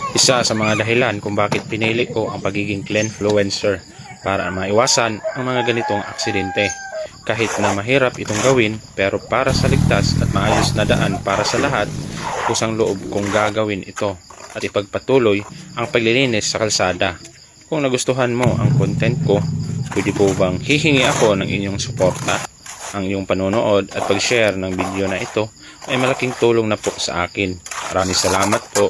Isa sa mga dahilan kung bakit pinili ko ang pagiging Cleanfluencer para maiwasan ang mga ganitong aksidente. Kahit na mahirap itong gawin, pero para sa ligtas at maayos na daan para sa lahat, kusang loob kong gagawin ito at ipagpatuloy ang paglilinis sa kalsada. Kung nagustuhan mo ang content ko, pwede po bang hihingi ako ng inyong suporta? Ang iyong panonood at pag-share ng video na ito ay malaking tulong na po sa akin. Maraming salamat po.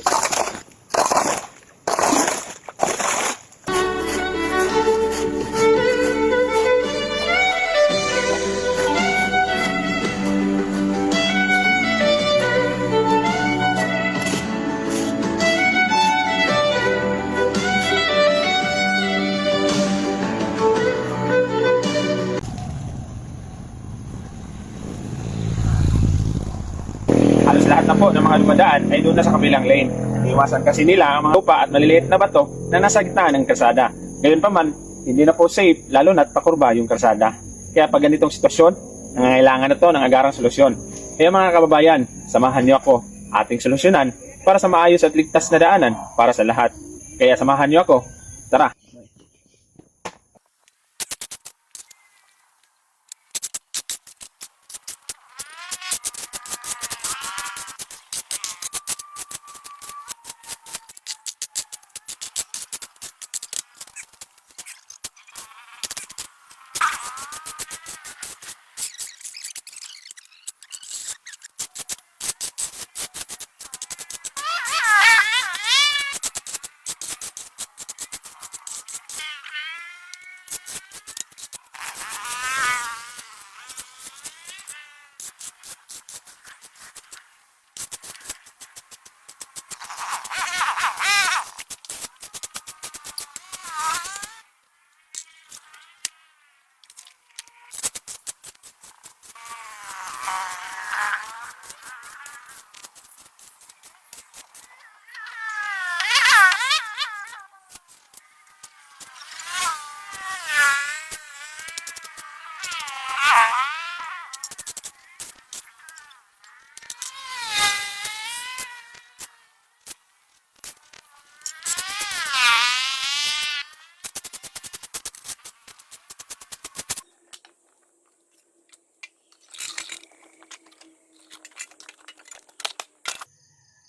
Halos lahat na po ng mga dumadaan ay doon na sa kabilang lane. Iwasan kasi nila ang mga lupa at maliliit na bato na nasa gitna ng kalsada. Ngayon pa man, hindi na po safe lalo na't pakurba yung kalsada. Kaya pag ganitong sitwasyon, nangangailangan na to ng agarang solusyon. Kaya mga kababayan, samahan niyo ako ating solusyonan para sa maayos at ligtas na daanan para sa lahat. Kaya samahan niyo ako. Tara!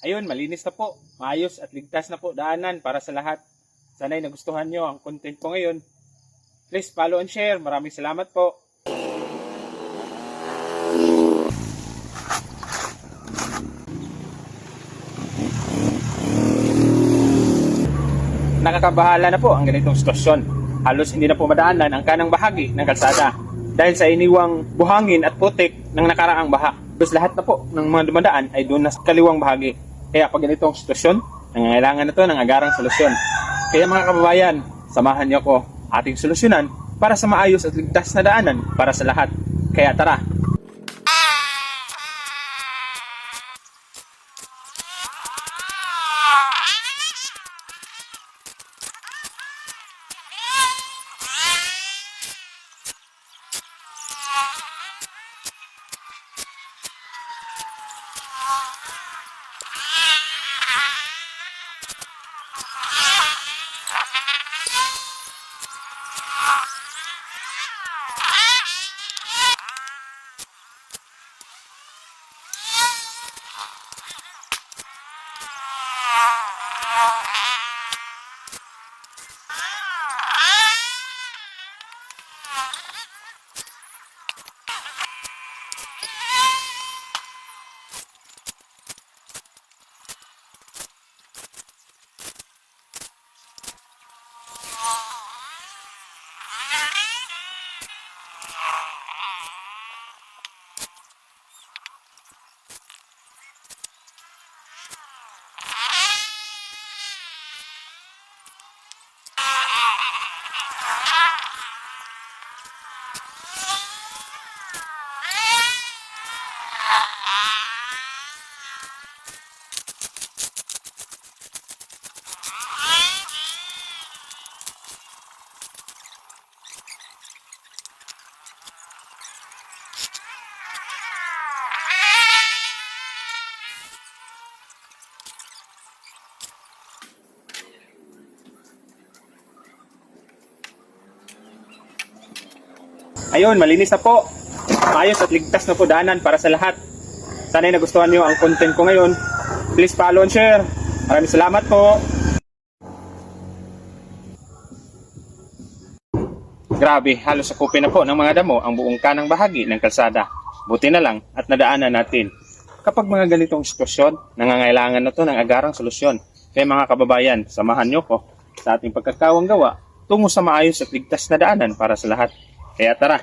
Ayun, malinis na po. Maayos at ligtas na po daanan para sa lahat. Sana'y nagustuhan nyo ang content ko ngayon. Please follow and share. Maraming salamat po. Nakakabahala na po ang ganitong sitwasyon. Halos hindi na po madaanan ang kanang bahagi ng kalsada dahil sa iniwang buhangin at putik ng nakaraang baha. Tapos lahat na po ng mga dumadaan ay doon na sa kaliwang bahagi. Kaya pag ganitong sitwasyon, nangangailangan na to ng agarang solusyon. Kaya mga kababayan, samahan niyo ako ating solusyonan para sa maayos at ligtas na daanan para sa lahat. Kaya tara! Ayun, malinis na po. Maayos at ligtas na po daanan para sa lahat. Sana'y nagustuhan nyo ang content ko ngayon. Please follow and share. Maraming salamat po. Grabe, halos sakupin na po ng mga damo ang buong kanang bahagi ng kalsada. Buti na lang at nadaanan natin. Kapag mga ganitong sitwasyon, nangangailangan na to ng agarang solusyon. Kaya mga kababayan, samahan nyo ko sa ating pagkakawang gawa tungo sa maayos at ligtas na daanan para sa lahat. Kaya tara!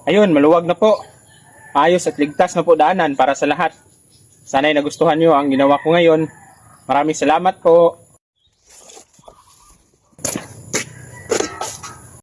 Ayun, maluwag na po. Ayos at ligtas na po daanan para sa lahat. Sana'y nagustuhan nyo ang ginawa ko ngayon. Maraming salamat po.